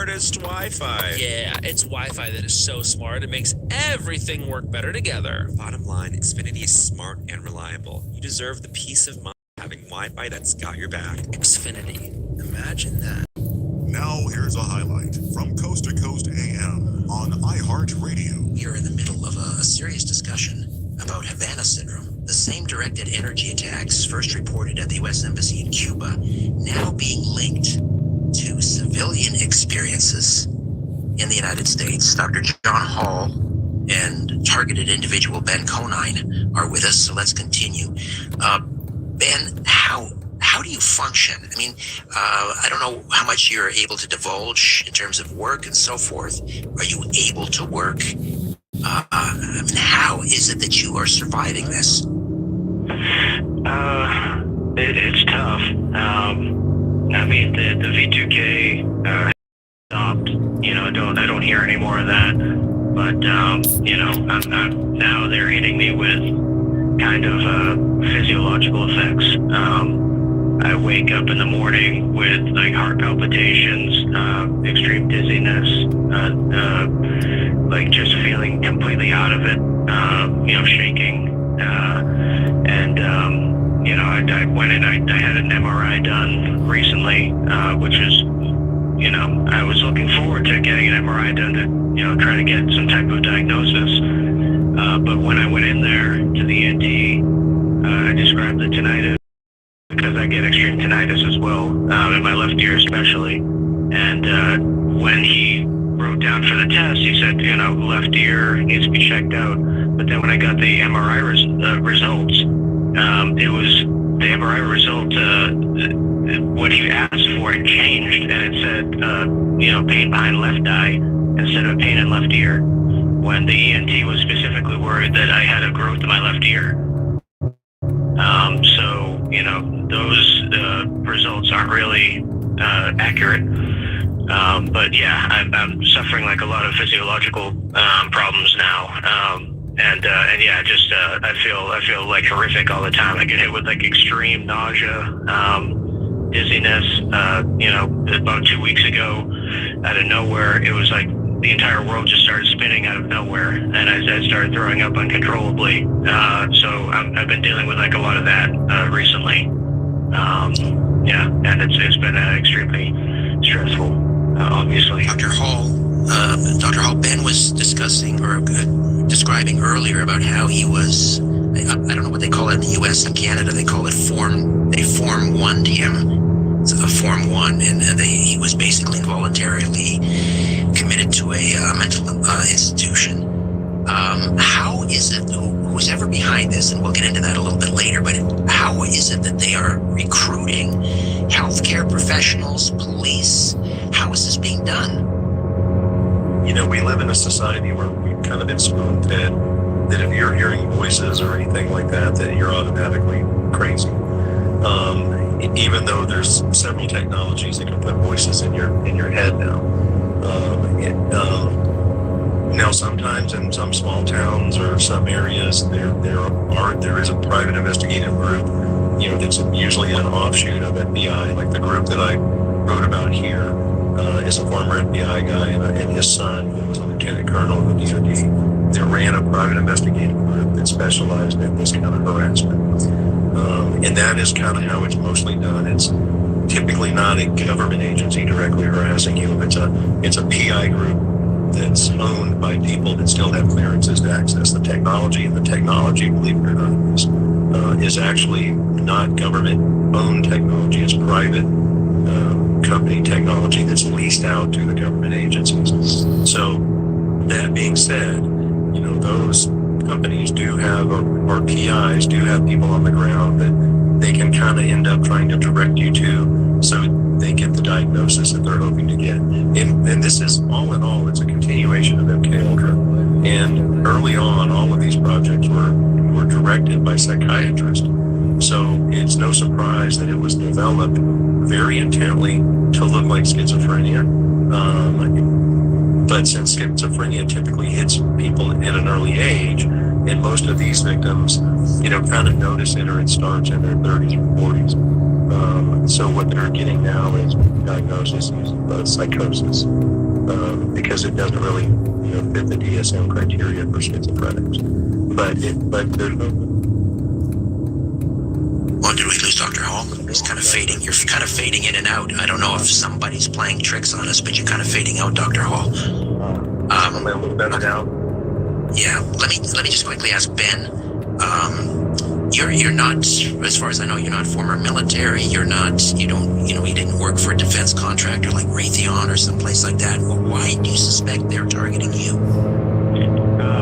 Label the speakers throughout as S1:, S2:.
S1: smartest Wi-Fi.
S2: Yeah, it's Wi-Fi that is so smart it makes everything work better together.
S1: Bottom line, Xfinity is smart and reliable. You deserve the peace of mind of having Wi-Fi that's got your back.
S2: Xfinity. Imagine that.
S3: Now here's a highlight from Coast to Coast AM on iHeartRadio.
S4: We are in the middle of a serious discussion about Havana syndrome, the same directed energy attacks first reported at the U.S. Embassy in Cuba, now being linked to civilian experiences in the United States. Dr. John Hall and targeted individual Ben Conine are with us, so let's continue. Ben, how do you function? I mean, I don't know how much you're able to divulge in terms of work and so forth. Are you able to work? I mean, how is it that you are surviving this?
S5: It's tough. I mean, the V2K stopped. You know, I don't hear any more of that. But you know, I'm now they're hitting me with kind of physiological effects. I wake up in the morning with like heart palpitations, extreme dizziness, like just feeling completely out of it, you know, shaking. And you know, I went in, I had an MRI done recently, which is, you know, I was looking forward to getting an MRI done to, you know, try to get some type of diagnosis. But when I went in there to the ENT, I described the tinnitus, because I get extreme tinnitus as well, in my left ear especially. And when he wrote down for the test, he said, you know, left ear needs to be checked out. But then when I got the MRI results, it was the MRI result, what he asked for had changed, and it said, you know, pain behind left eye instead of pain in left ear, when the ENT was specifically worried that I had a growth in my left ear. So, you know, those results aren't really accurate. But yeah, I'm suffering like a lot of physiological problems now. And yeah, just I feel like horrific all the time. I get hit with like extreme nausea, dizziness. You know, about 2 weeks ago, out of nowhere, it was like the entire world just started spinning out of nowhere, and I started throwing up uncontrollably. So I've been dealing with like a lot of that recently. Yeah, and it's been extremely stressful, obviously.
S4: Dr. Hall, Ben was discussing or describing earlier about how he was, I don't know what they call it in the U.S. and Canada, they call it Form 1 to him. It's a Form 1, and he was basically involuntarily committed to a mental institution. How is it, who's ever behind this, and we'll get into that a little bit later, but how is it that they are recruiting healthcare professionals, police? How is this being done?
S6: You know, we live in a society where we've kind of been spoon-fed that if you're hearing voices or anything like that, that you're automatically crazy. Even though there's several technologies that can put voices in your head now. Now, sometimes in some small towns or some areas, there is a private investigative group, you know, that's usually an offshoot of FBI, like the group that I wrote about here. Is a former FBI guy and his son, who was a lieutenant colonel in the DoD, that ran a private investigative group that specialized in this kind of harassment. And that is kind of how it's mostly done. It's typically not a government agency directly harassing you. It's a PI group that's owned by people that still have clearances to access the technology. And the technology, believe it or not, is actually not government-owned technology. It's private company technology that's leased out to the government agencies. So that being said, you know, those companies do have, or PIs do have people on the ground that they can kind of end up trying to direct you to, so they get the diagnosis that they're hoping to get. And this is, all in all, it's a continuation of MKUltra. And early on, all of these projects were directed by psychiatrists. So it's no surprise that it was developed very intently to look like schizophrenia. But since schizophrenia typically hits people at an early age, and most of these victims, you know, kind of notice it, or it starts in their 30s or 40s. So what they're getting now is diagnosis of psychosis. because it doesn't really, fit the DSM criteria for schizophrenics. But there's no.
S4: Well, did we lose Dr. Hall? He's kind of fading. You're kind of fading in and out. I don't know if somebody's playing tricks on us, but you're kind of fading out, Dr. Hall.
S6: Am I a little better now?
S4: Yeah. Let me just quickly ask Ben. You're not, as far as I know, you're not former military. You didn't work for a defense contractor like Raytheon or someplace like that. Well, why do you suspect they're targeting you?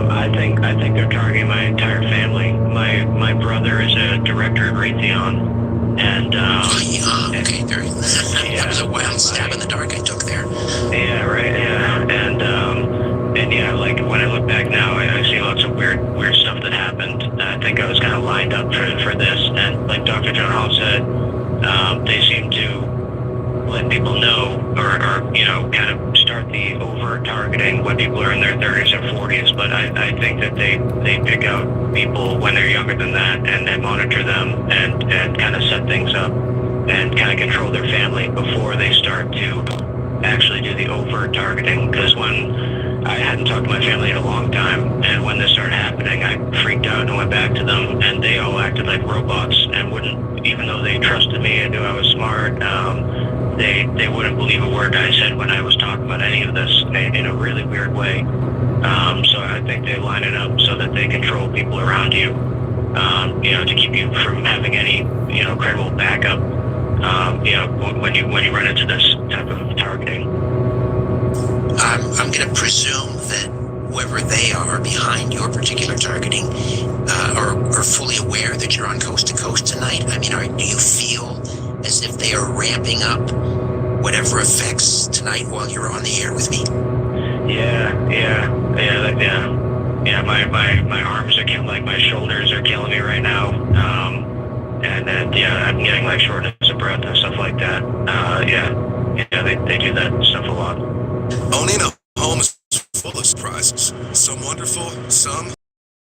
S5: I think they're targeting my entire family. My brother is a director at Raytheon, and
S4: okay, that was a wild stab in the dark I took there.
S5: Yeah, right. Yeah, and yeah, like when I look back now, I see lots of weird stuff that happened. I think I was kind of lined up for this, and like Dr. John Hall said, they seem to let people know, or kind of start the over targeting when people are in their 30s or 40s. But I think that they pick out people when they're younger than that, and monitor them and kind of set things up and kind of control their family before they start to actually do the over targeting. Because when I hadn't talked to my family in a long time, and when this started happening, I freaked out and went back to them, and they all acted like robots and wouldn't, even though they trusted me and knew I was smart, they wouldn't believe a word I said when I was talking about any of this in a really weird way. So I think they line it up so that they control people around you, to keep you from having any, credible backup, when you run into this type of targeting.
S4: I'm going to presume that whoever they are behind your particular targeting are fully aware that you're on Coast to Coast tonight. I mean, do you feel as if they are ramping up whatever effects tonight while you're on the air with me?
S5: Yeah. My arms are killing, like my shoulders are killing me right now. And I'm getting like shortness of breath and stuff like that. They do that stuff a lot.
S7: Owning a home is full of surprises. Some wonderful, some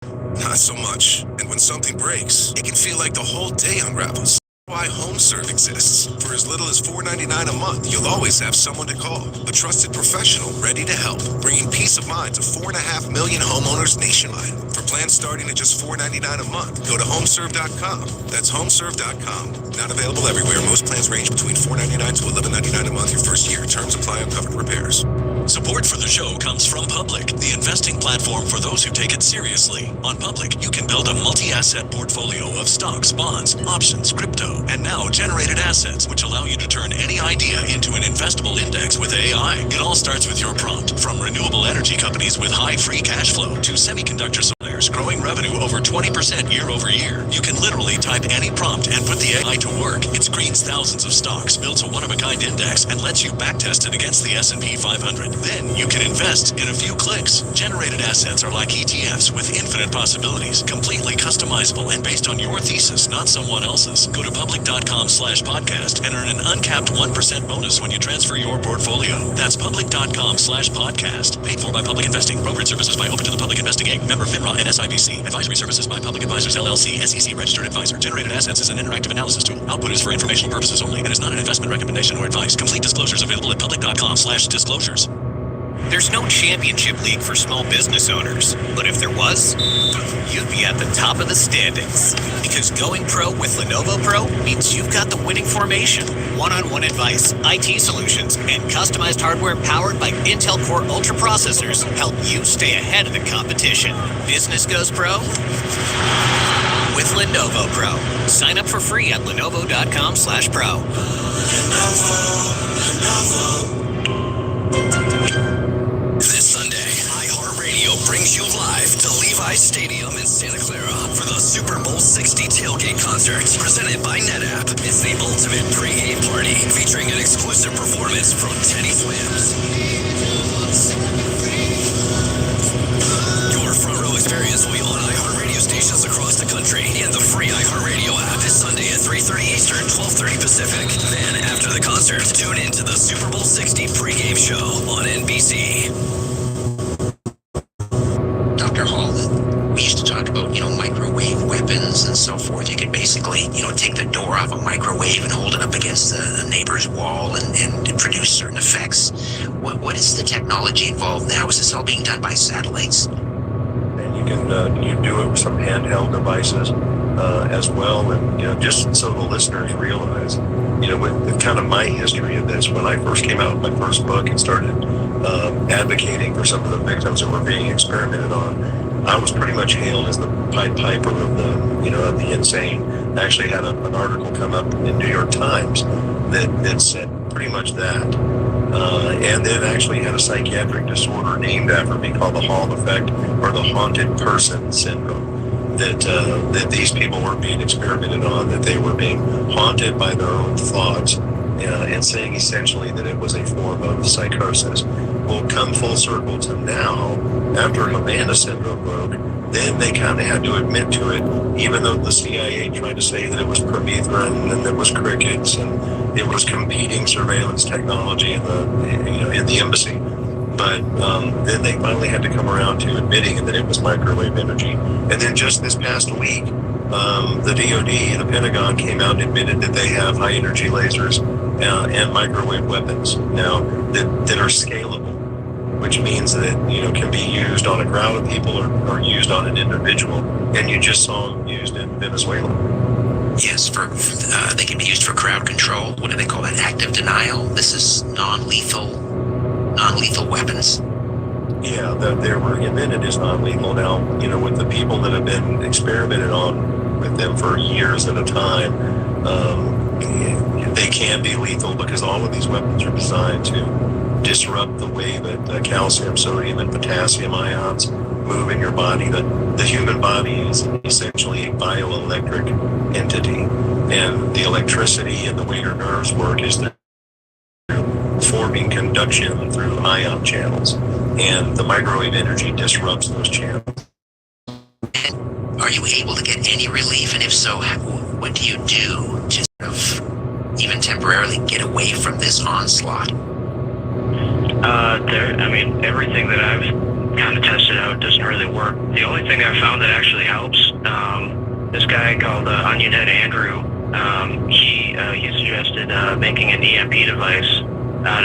S7: not so much. And when something breaks, it can feel like the whole day unravels. Why HomeServe exists. For as little as $4.99 a month, you'll always have someone to call. A trusted professional ready to help, bringing peace of mind to 4.5 million homeowners nationwide. For plans starting at just $4.99 a month, go to HomeServe.com. That's HomeServe.com. Not available everywhere. Most plans range between $4.99 to $11.99 a month your first year. Terms apply on covered repairs.
S8: Support for the show comes from Public, the investing platform for those who take it seriously. On Public, you can build a multi-asset portfolio of stocks, bonds, options, crypto, and now generated assets, which allow you to turn any idea into an investable index with AI. It all starts with your prompt. From renewable energy companies with high free cash flow to semiconductor suppliers growing revenue over 20% year over year, you can literally type any prompt and put the AI to work. It screens thousands of stocks, builds a one-of-a-kind index, and lets you backtest it against the S&P 500. Then you can invest in a few clicks. Generated assets are like ETFs with infinite possibilities, completely customizable and based on your thesis, not someone else's. Go to public.com/podcast and earn an uncapped 1% bonus when you transfer your portfolio. That's public.com/podcast. Paid for by Public Investing. Brokerage services by Open to the Public Investing Inc. Member FINRA and SIPC. Advisory services by Public Advisors LLC. SEC registered advisor. Generated assets is an interactive analysis tool. Output is for informational purposes only and is not an investment recommendation or advice. Complete disclosures available at public.com/disclosures.
S9: There's no championship league for small business owners, but if there was, you'd be at the top of the standings. Because going pro with Lenovo Pro means you've got the winning formation, one-on-one advice, IT solutions, and customized hardware powered by Intel Core Ultra processors help you stay ahead of the competition. Business goes pro with Lenovo Pro. Sign up for free at lenovo.com/pro.
S8: This Sunday, iHeartRadio brings you live to Levi's Stadium in Santa Clara for the Super Bowl 60 tailgate concert presented by NetApp. It's the ultimate pregame party featuring an exclusive performance from Teddy Swims. Your front row experience will be on iHeartRadio stations across the country and the free iHeartRadio app this Sunday at 3:30 Eastern, 12:30 Pacific. Then, after the concert, tune in to the Super Bowl 60 pregame show on NBC.
S4: Dr. Hall, we used to talk about, microwave weapons and so forth. You could basically, take the door off a microwave and hold it up against a neighbor's wall and produce certain effects. What is the technology involved now? Is this all being done by satellites?
S6: And you can you do it with some handheld devices as well. And just so the listeners realize, with kind of my history of this, when I first came out with my first book and started advocating for some of the victims that were being experimented on, I was pretty much hailed as the Pied Piper of the insane. I actually had an article come up in New York Times that said pretty much that. And then actually had a psychiatric disorder named after me called the Hall effect, or the haunted person syndrome. That these people were being experimented on, that they were being haunted by their own thoughts, and saying essentially that it was a form of psychosis. Well, come full circle to now, after Havana syndrome broke, then they kind of had to admit to it, even though the CIA tried to say that it was permethrin and it was crickets and it was competing surveillance technology in the embassy. But then they finally had to come around to admitting that it was microwave energy. And then just this past week, the DoD, the Pentagon, came out and admitted that they have high energy lasers and microwave weapons now that are scalable, which means that can be used on a crowd of people or used on an individual. And you just saw them used in Venezuela.
S4: Yes, for they can be used for crowd control. What do they call that? Active denial. This is non-lethal weapons.
S6: Yeah, they were invented as non-lethal. Now, with the people that have been experimented on with them for years at a time, they can be lethal because all of these weapons are designed to disrupt the way that calcium, sodium, and potassium ions move in your body. The human body is essentially a bioelectric entity, and the electricity and the way your nerves work is through forming conduction through ion channels, and the microwave energy disrupts those channels.
S4: Are you able to get any relief? And if so, what do you do to sort of even temporarily get away from this onslaught?
S5: Everything that I've kind of tested out doesn't really work. The only thing I found that actually helps, this guy called Onion Head Andrew, he suggested making an EMP device out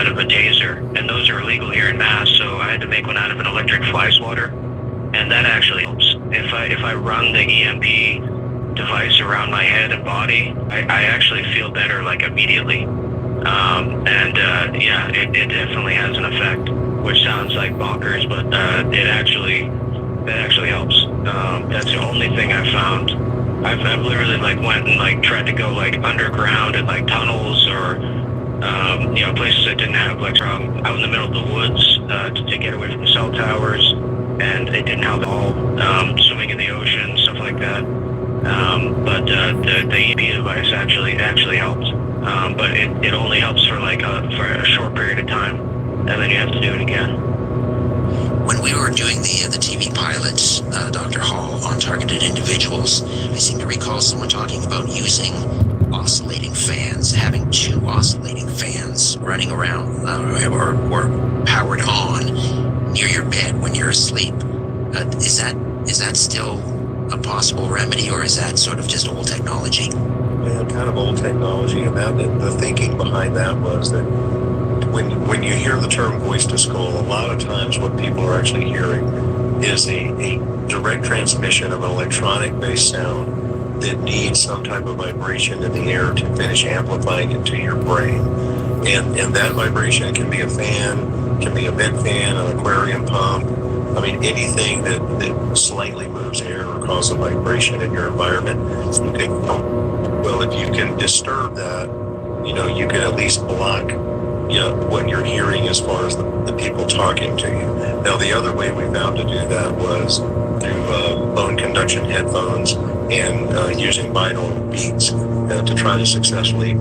S5: of a taser, and those are illegal here in Mass. So I had to make one out of an electric fly swatter, and that actually helps. If I run the EMP device around my head and body, I actually feel better like immediately. It definitely has an effect, which sounds like bonkers, but it actually helps. That's the only thing I've found. I've literally went and tried to go underground in tunnels or places that didn't have out in the middle of the woods to get away from the cell towers, and it didn't help at all. Swimming in the ocean, stuff like that. But the EMP device actually helped. But it only helps for for a short period of time, and then you have to do it again.
S4: When we were doing the TV pilot, Dr. Hall, on targeted individuals, I seem to recall someone talking about using oscillating fans, having two oscillating fans running around or powered on near your bed when you're asleep. Is that still a possible remedy, or is that sort of just old technology?
S6: Yeah, kind of old technology, and the thinking behind that was that when you hear the term voice to skull, a lot of times what people are actually hearing is a direct transmission of an electronic-based sound that needs some type of vibration in the air to finish amplifying it to your brain. And that vibration can be a fan, can be a vent fan, an aquarium pump. I mean, anything that slightly moves air or causes a vibration in your environment. Okay, well, if you can disturb that, you can at least block what you're hearing as far as the people talking to you. Now, the other way we found to do that was through bone conduction headphones and using binaural beats to try to successfully,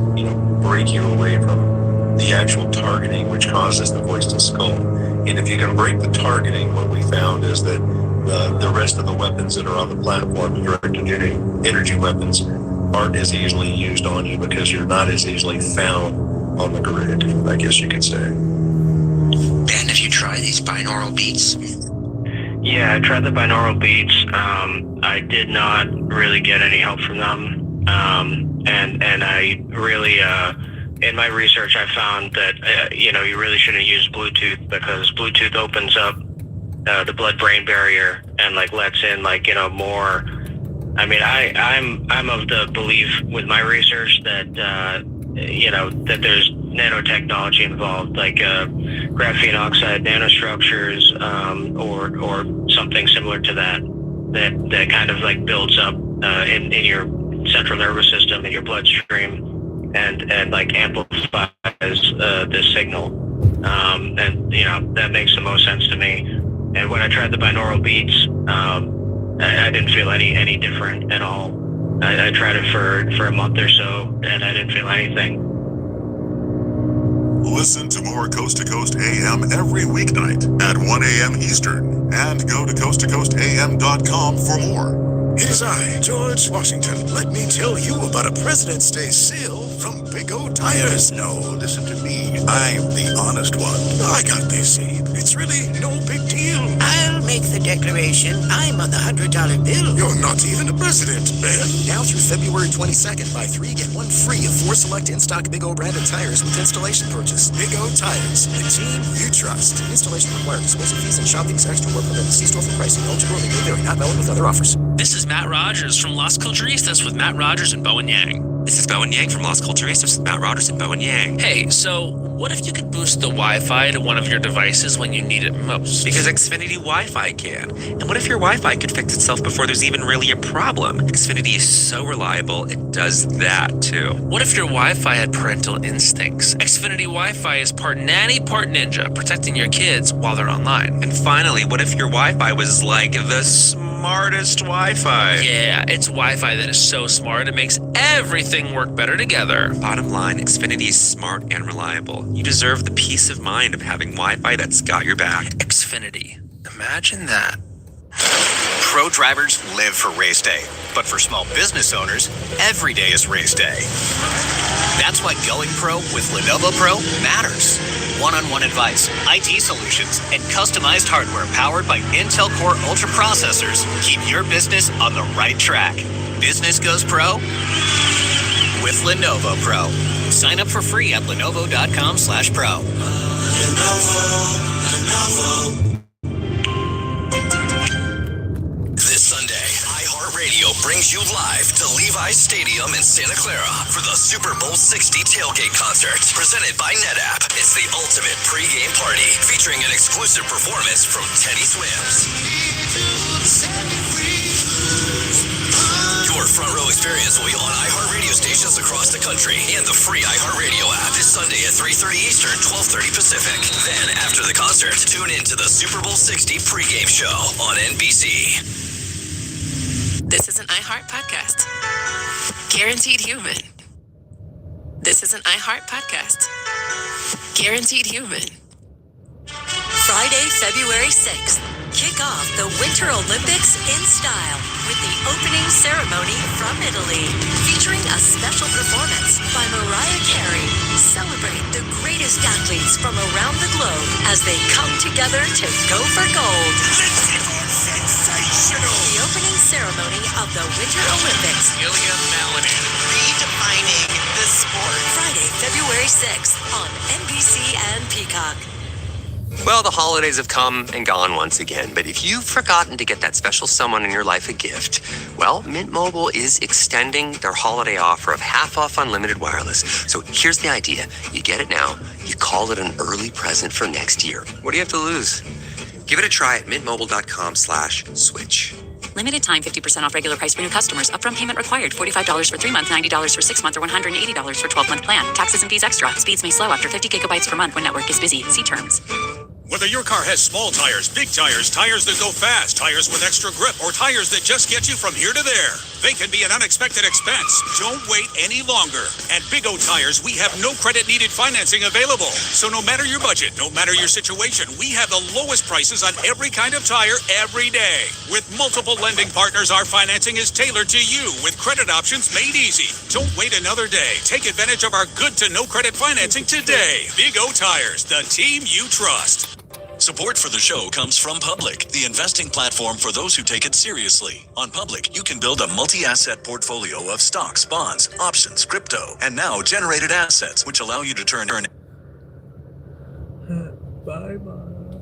S6: break you away from the actual targeting, which causes the voice to skull. And if you can break the targeting, what we found is that the rest of the weapons that are on the platform, directed energy weapons, aren't as easily used on you because you're not as easily found on the grid, I guess you could say.
S4: Ben, have you tried these binaural beats?
S5: Yeah, I tried the binaural beats. I did not really get any help from them. And I really, in my research, I found that you really shouldn't use Bluetooth because Bluetooth opens up the blood-brain barrier and lets in more. I mean, I'm of the belief with my research that that there's nanotechnology involved, like graphene oxide nanostructures, or something similar to that kind of builds up in your central nervous system, in your bloodstream, and amplifies this signal. And that makes the most sense to me. And when I tried the binaural beats, I didn't feel any different at all. I tried it for a month or so, and I didn't feel anything.
S3: Listen to more Coast to Coast AM every weeknight at 1 a.m. Eastern, and go to coasttocoastam.com for more.
S7: It is I, George Washington. Let me tell you about a President's Day sale from Big O Tires. No, listen to me. I'm the honest one. I got this, Abe. It's really no big deal.
S4: I'll make the declaration. I'm on the $100 bill.
S7: You're not even a president, man.
S10: Now through February 22nd, buy 3, get 1 free of 4 select in-stock Big O branded tires with installation purchase.
S7: Big O Tires, the team you trust.
S10: Installation required. Disposal fees and shop fees extra work within the C-store for pricing. Eligibility may vary. Not valid with other offers.
S2: This is Matt Rogers from Las Culturistas with Matt Rogers and Bowen Yang.
S1: This is Bowen Yang from Las Culturistas with Matt Rogers and Bowen Yang.
S2: Hey, so what if you could boost the Wi-Fi to one of your devices when you need it most?
S1: Because Xfinity Wi-Fi can. And what if your Wi-Fi could fix itself before there's even really a problem? Xfinity is so reliable, it does that too.
S2: What if your Wi-Fi had parental instincts? Xfinity Wi-Fi is part nanny, part ninja, protecting your kids while they're online.
S1: And finally, what if your Wi-Fi was like the smartest Wi-Fi?
S2: Yeah, it's Wi-Fi that is so smart it makes everything work better together.
S1: Bottom line, Xfinity is smart and reliable. You deserve the peace of mind of having Wi-Fi that's got your back.
S2: Xfinity. Imagine that.
S9: Pro drivers live for race day, but for small business owners, every day is race day. That's why going pro with Lenovo Pro matters. One-on-one advice, IT solutions, and customized hardware powered by Intel Core Ultra processors keep your business on the right track. Business goes pro with Lenovo Pro. Sign up for free at lenovo.com/pro.
S8: This Sunday, iHeartRadio brings you live to Levi's Stadium in Santa Clara for the Super Bowl 60 tailgate concert presented by NetApp. It's the ultimate pregame party featuring an exclusive performance from Teddy Swims. Your front row experience will be on iHeartRadio stations across the country and the free iHeartRadio app this Sunday at 3:30 Eastern, 12:30 Pacific. Then, after the concert, tune in to the Super Bowl 60 pregame show on NBC.
S11: This is an iHeart podcast. Guaranteed human. This is an iHeart podcast. Guaranteed human. Friday, February 6th. Kick off the Winter Olympics in style with the opening ceremony from Italy, featuring a special performance by Mariah Carey. Celebrate the greatest athletes from around the globe as they come together to go for gold. Sensational! The opening ceremony of the Winter Olympics.
S2: Ilya Malinin.
S11: Redefining the sport. Friday, February 6th on NBC and Peacock.
S12: Well, the holidays have come and gone once again, but if you've forgotten to get that special someone in your life a gift, well, Mint Mobile is extending their holiday offer of half off unlimited wireless. So here's the idea. You get it now, you call it an early present for next year. What do you have to lose? Give it a try at mintmobile.com/switch.
S11: Limited time 50% off regular price for new customers. Upfront payment required. $45 for 3 months, $90 for 6 months, or $180 for 12-month plan. Taxes and fees extra. Speeds may slow after 50 gigabytes per month when network is busy. See terms.
S13: Whether your car has small tires, big tires, tires that go fast, tires with extra grip, or tires that just get you from here to there, they can be an unexpected expense. Don't wait any longer. At Big O Tires, we have no credit needed financing available. So no matter your budget, no matter your situation, we have the lowest prices on every kind of tire every day. With multiple lending partners, our financing is tailored to you with credit options made easy. Don't wait another day. Take advantage of our good to no credit financing today. Big O Tires, the team you trust.
S8: Support for the show comes from Public, the investing platform for those who take it seriously. On Public, you can build a multi-asset portfolio of stocks, bonds, options, crypto, and now generated assets, which allow you to turn.
S14: Bye bye.